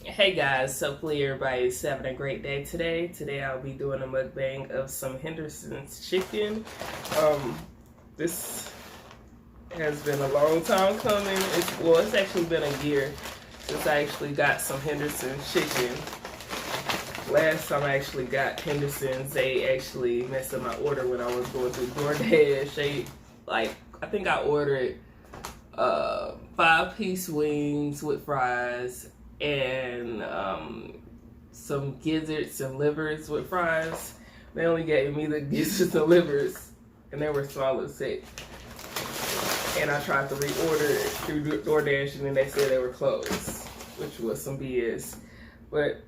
Hey guys, so hopefully everybody's having a great day today. Today I'll be doing a mukbang of some Henderson's chicken. This has been a long time coming. It's actually been a year since I actually got some Henderson's chicken. Last time I actually got Henderson's, they actually messed up my order when I was going through DoorDash. I think I ordered 5-piece wings with fries and some gizzards and livers with fries. They only gave me the gizzards and livers, and they were small and sick. And I tried to reorder it through DoorDash, and then they said they were closed, which was some BS. But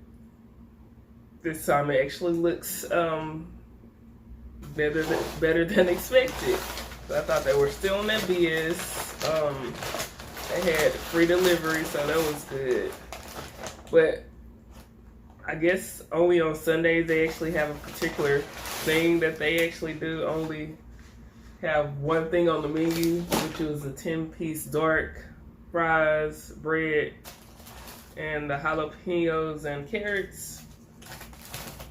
this time it actually looks better than expected. So I thought they were still on that BS. They had free delivery, so that was good. But I guess only on Sundays they actually have a particular thing that they actually do. Only have one thing on the menu, which was a 10-piece dark fries, bread, and the jalapenos and carrots.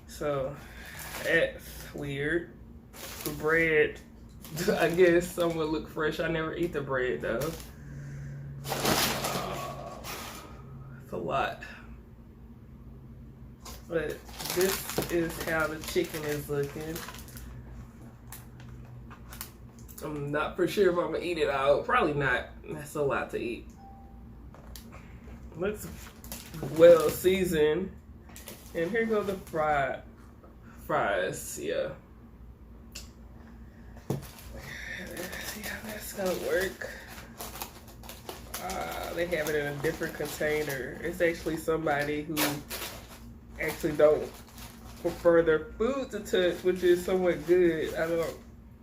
So that's weird. The bread, I guess some would look fresh. I never eat the bread though. It's a lot. But this is how the chicken is looking. I'm not for sure if I'm gonna eat it all. Probably not. That's a lot to eat. Looks well seasoned. And here go the fries. Yeah. Let's see how that's gonna work. They have it in a different container. It's actually somebody who actually don't prefer their food to touch, which is somewhat good. I don't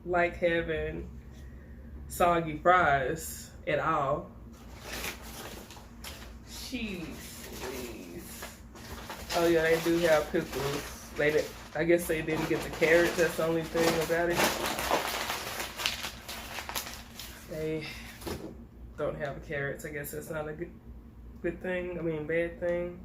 like having soggy fries at all. Cheese, please. Oh yeah, they do have pickles. I guess they didn't get the carrots. That's the only thing about it. They don't have carrots. I guess that's not a good thing. I mean, bad thing.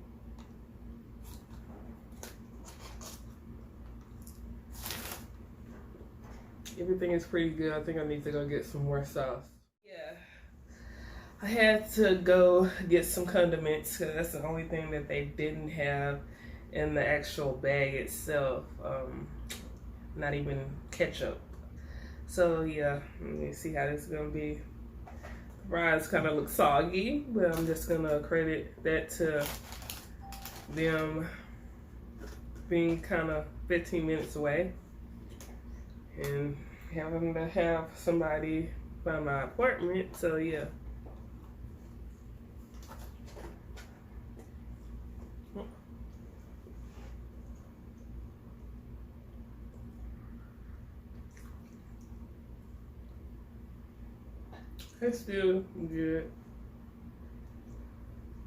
Everything is pretty good. I think I need to go get some more sauce. Yeah, I had to go get some condiments because that's the only thing that they didn't have in the actual bag itself. Not even ketchup. So yeah, let me see how this is gonna be. The fries kind of look soggy, but I'm just gonna credit that to them being kind of 15 minutes away and having to have somebody by my apartment. So yeah. It's still good.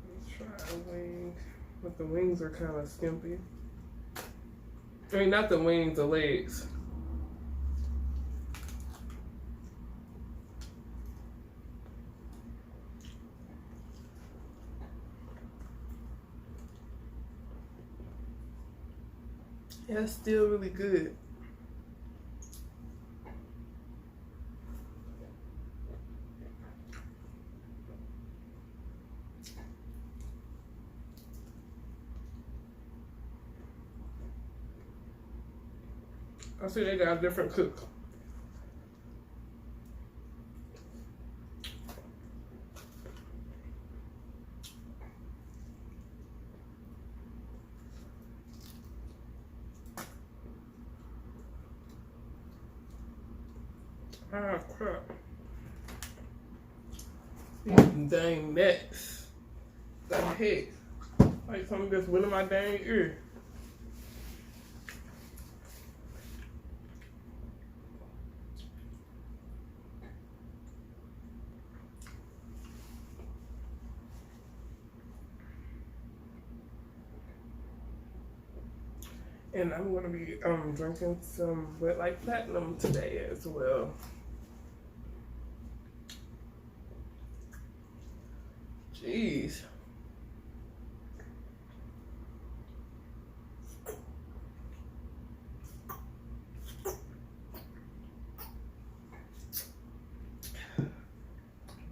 Let's try a wing, but the wings are kind of skimpy. I mean, not the wings, the legs. Yeah, it's still really good. I see they got a different cook. Ah, crap. These dang necks. The heck? Like something just went in my dang ear. And I'm gonna be drinking some Red Light Platinum today as well. Jeez.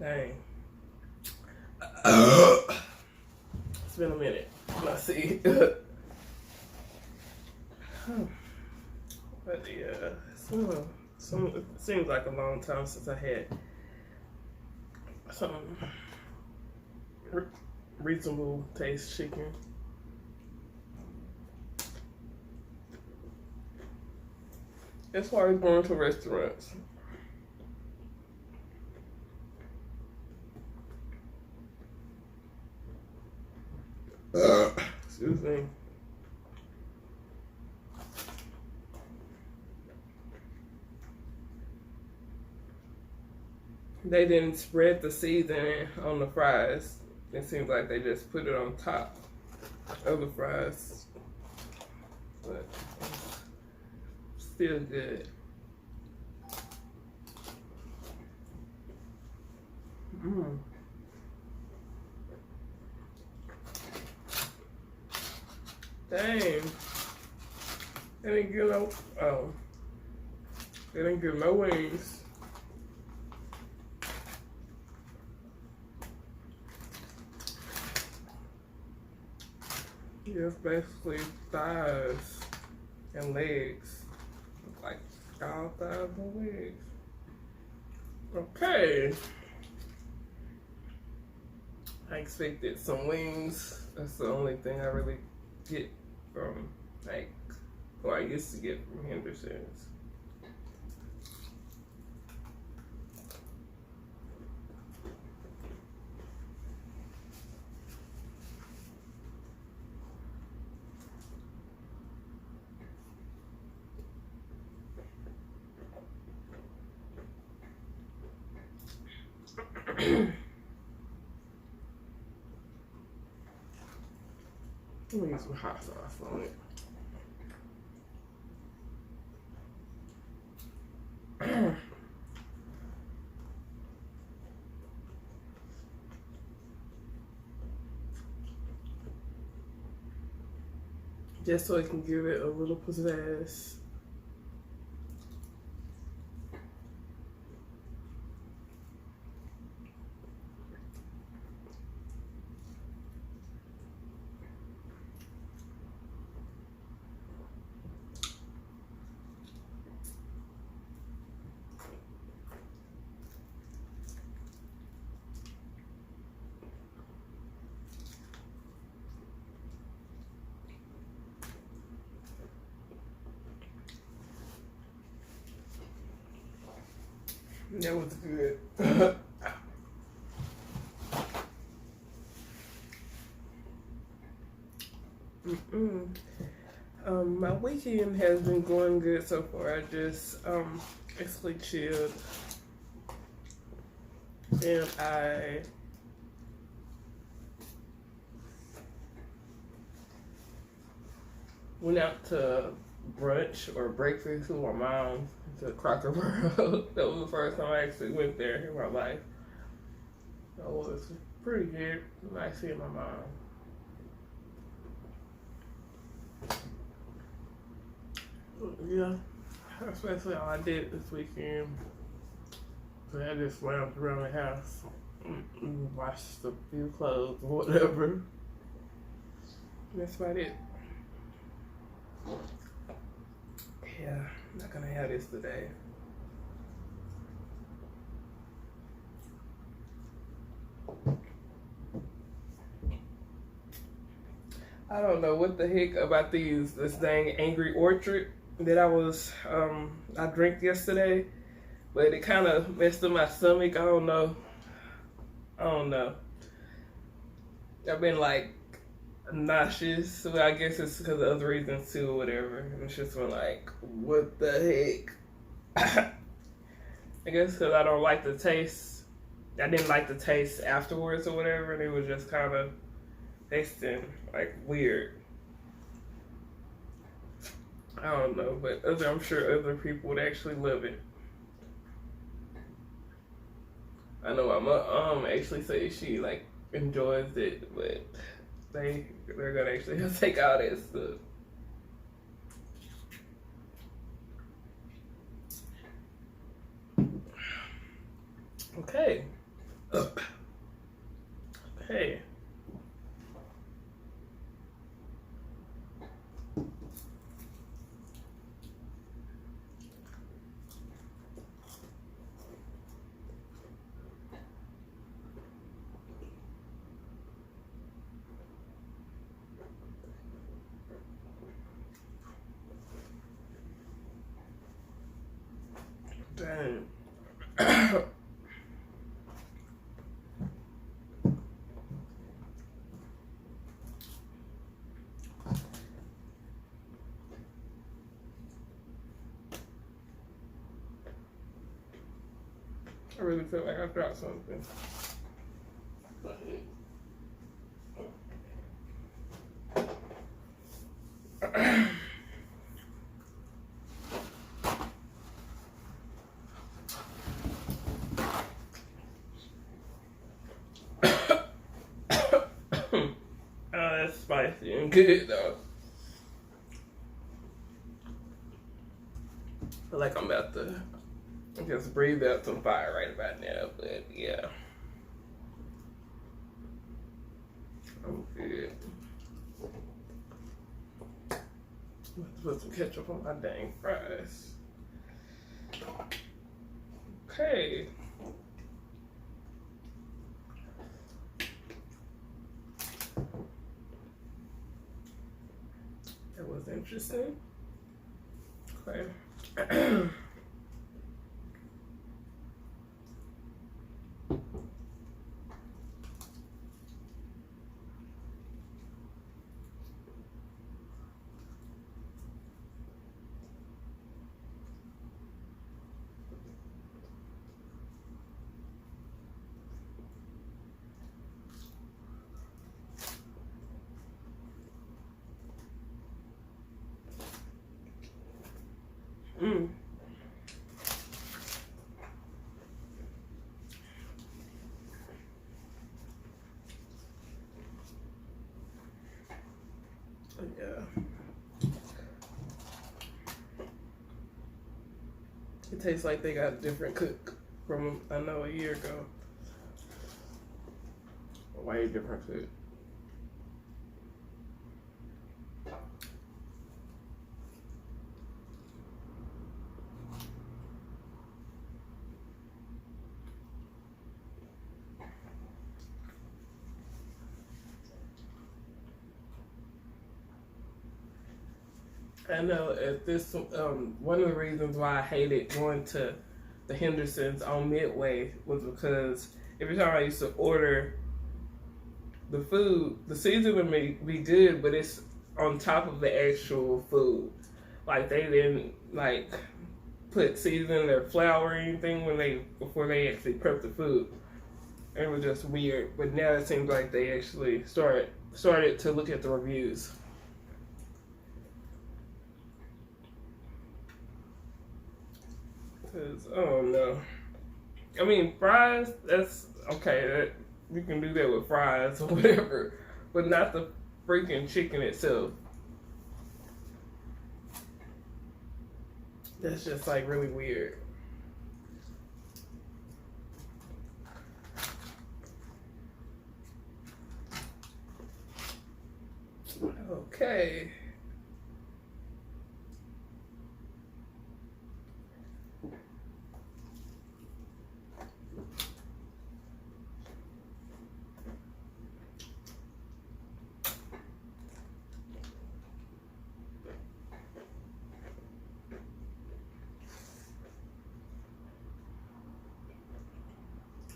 Dang. It's been a minute. Let's see. But yeah, it seems like a long time since I had some reasonable taste chicken. As far as going to restaurants. Excuse me. They didn't spread the seasoning on the fries. It seems like they just put it on top of the fries. But still good. Dang. They didn't get no, they didn't get no wings. Yeah, it's basically thighs and legs. Like all thighs and legs. Okay. I expected some wings. That's the only thing I really get from, like, or I used to get from Henderson's. Let me get some hot sauce on it. Just so it can give it a little pizzazz. That was good. My weekend has been going good so far. I just basically chilled, and I went out to brunch or breakfast with my mom to Cracker Barrel. That was the first time I actually went there in my life. So it was pretty good. Nice seeing my mom. Yeah, that's basically all I did this weekend. So I just lounged around the house, washed a few clothes or whatever. That's about it. Yeah, I'm not gonna have this today. I don't know what the heck about this dang Angry Orchard that I drank yesterday, but it kind of messed up my stomach. I don't know. I've been like nauseous, so I guess it's because of other reasons too, or whatever. It's just been like, what the heck? I guess because I don't like the taste. I didn't like the taste afterwards or whatever, and it was just kind of tasting like weird. I don't know, but I'm sure other people would actually love it. I know my mom actually says she like enjoys it, but they're gonna actually take all that stuff. Okay. Hey. Dang. I really feel like I dropped something. Oh, that's spicy and good though. I feel like I'm about to just breathe out some fire right about now, but yeah. I'm good. Let's put some ketchup on my dang fries. Okay. That was interesting. Okay. Mm. Yeah. It tastes like they got a different cook from, I know, a year ago. A way different cook. I know at this one of the reasons why I hated going to the Hendersons on Midway was because every time I used to order the food, the seasoning may be good, but it's on top of the actual food. Like they didn't like put seasoning or flour or anything before they actually prep the food. It was just weird. But now it seems like they actually started to look at the reviews. Cause I don't know. I mean, fries, that's okay. You can do that with fries or whatever, but not the freaking chicken itself. That's just like really weird. Okay.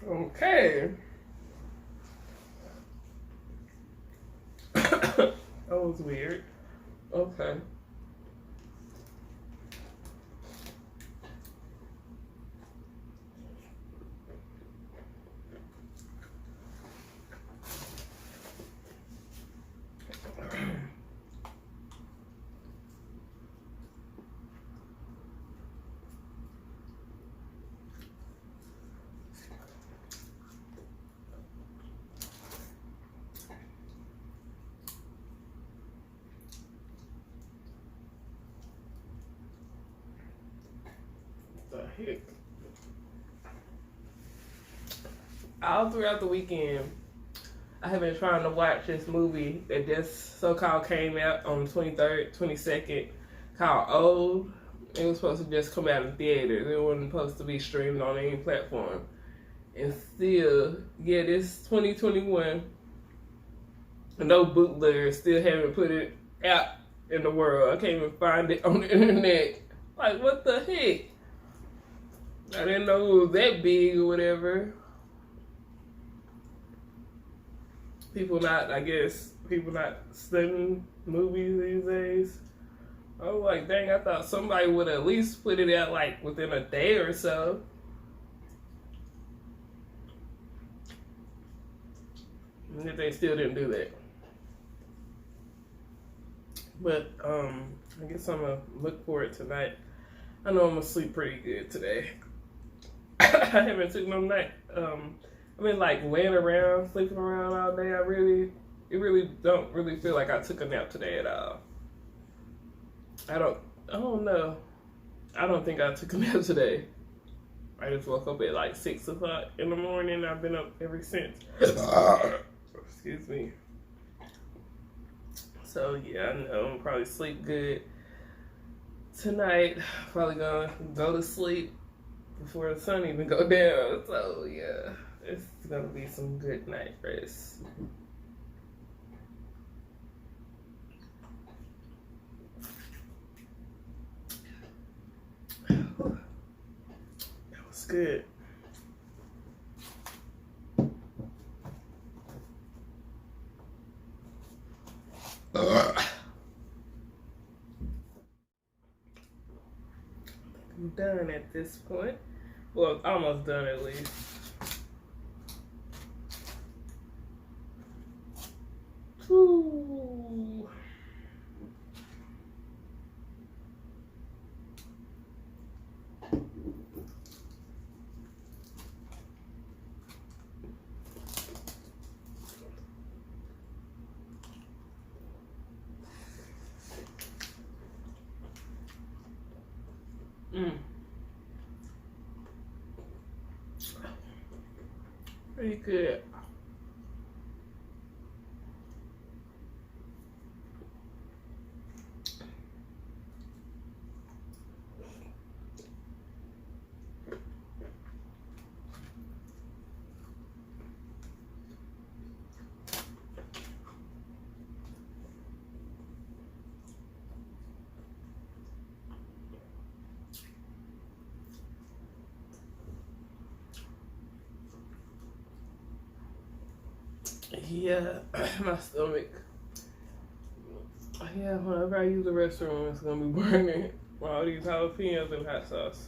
Okay. That was weird. Okay. The heck? all throughout the weekend, I have been trying to watch this movie that just so-called came out on the 23rd, 22nd, called Old. It was supposed to just come out in theaters. It wasn't supposed to be streamed on any platform. And still, yeah, this 2021, and no bootleggers still haven't put it out in the world. I can't even find it on the internet. Like, what the heck? I didn't know it was that big or whatever. People not studying movies these days. I was like, dang, I thought somebody would at least put it out like within a day or so. And they still didn't do that. But I guess I'm gonna look for it tonight. I know I'm gonna sleep pretty good today. I haven't took no night. I've been like laying around, sleeping around all day. It really don't really feel like I took a nap today at all. I don't know. I don't think I took a nap today. I just woke up at like 6 o'clock in the morning. I've been up ever since. Excuse me. So yeah, I know I'm probably sleep good tonight. Probably gonna go to sleep before the sun even go down. So yeah, it's gonna be some good night rest. That was good. I'm done at this point. Well, almost done at least. Ooh. Pretty good. Yeah, my stomach. Yeah, whenever I use the restroom, it's gonna be burning with all these jalapenos and hot sauce.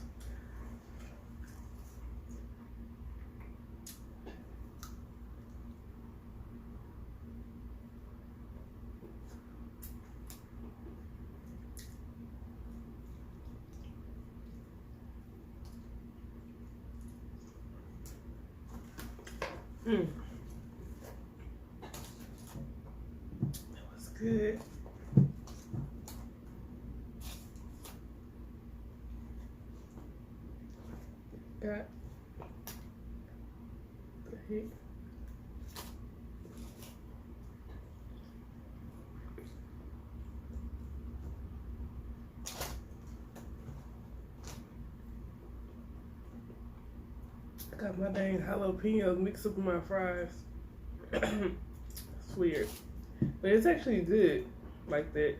That was good. Got the heck. I got my dang jalapenos mixed up with my fries. It's weird. But it's actually good like that.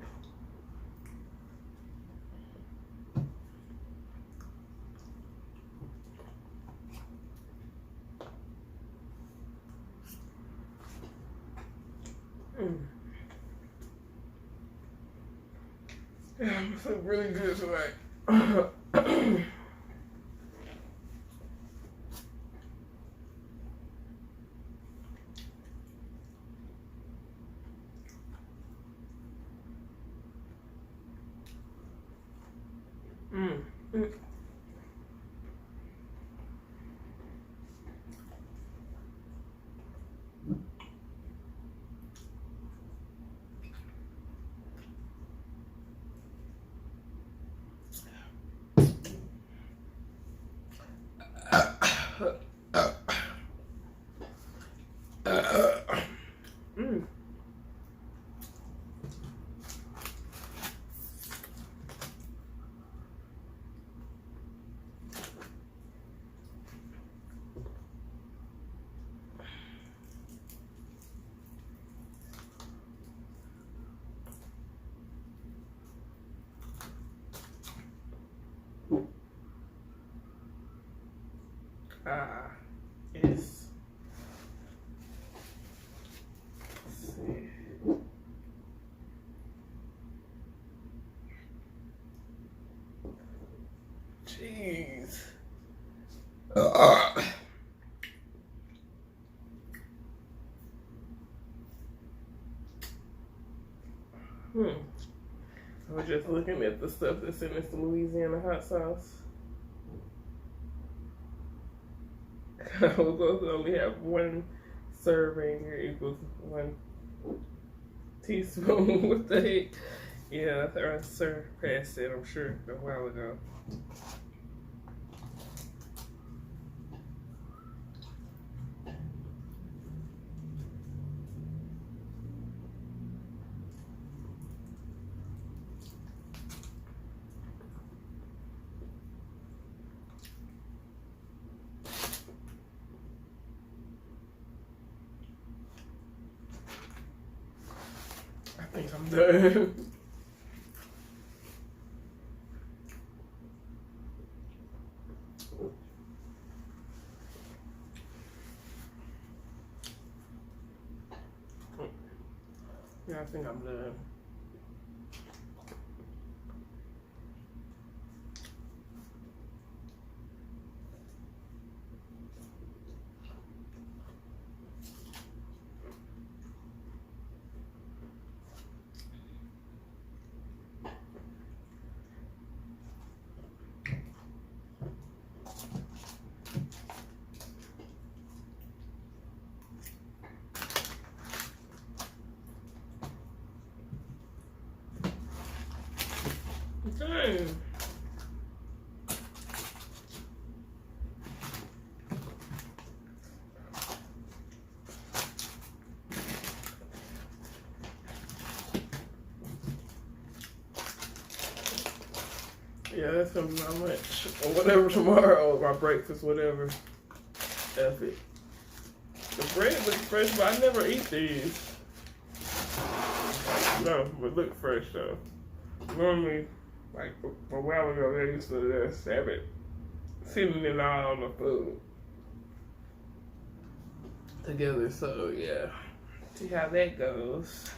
Yeah, I feel really good tonight. is, let's see. Jeez. I was just looking at the stuff that's in this Louisiana hot sauce. I was supposed to only have one serving equals 1 teaspoon. What the heck? Yeah, I surpassed it, I'm sure, a while ago. I think I'm done. Yeah, I think I'm done. Okay. Yeah, that's gonna be my lunch or whatever tomorrow, or my breakfast, whatever. That's it. The bread looks fresh, but I never eat these. No, but look fresh though. Normally, like a while ago, they used to just have it sitting it all on the food together. So yeah, see how that goes.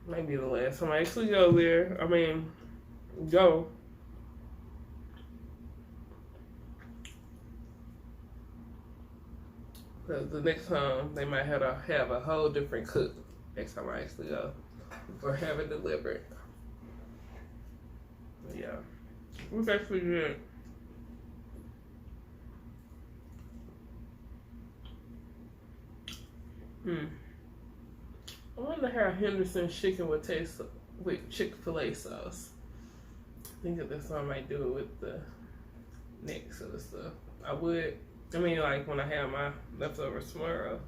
Maybe the last time I actually go there. I mean, go. Because the next time they might have a whole different cook. Next time I actually go, or have it delivered. But yeah, it was actually good. I wonder how Henderson Chicken would taste with Chick-fil-A sauce. I think that's what I might do it with the next of the stuff. I mean, like when I have my leftovers tomorrow.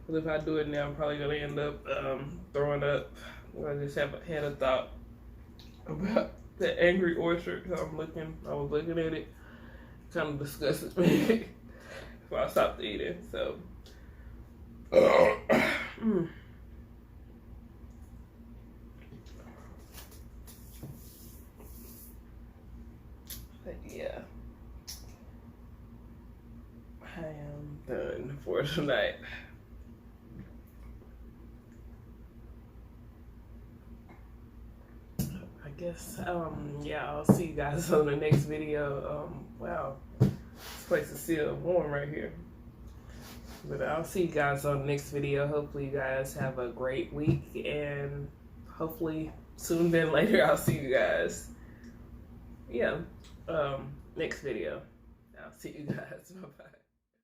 But if I do it now, I'm probably gonna end up throwing up. I just had a thought about the Angry Orchard. I was looking at it, kind of disgusted me. So I stopped eating. So. But yeah, I am done for tonight. I guess, yeah, I'll see you guys on the next video. Wow, this place is still warm right here. But I'll see you guys on the next video. Hopefully you guys have a great week, and hopefully soon then later I'll see you guys. Yeah, next video. I'll see you guys. Bye-bye.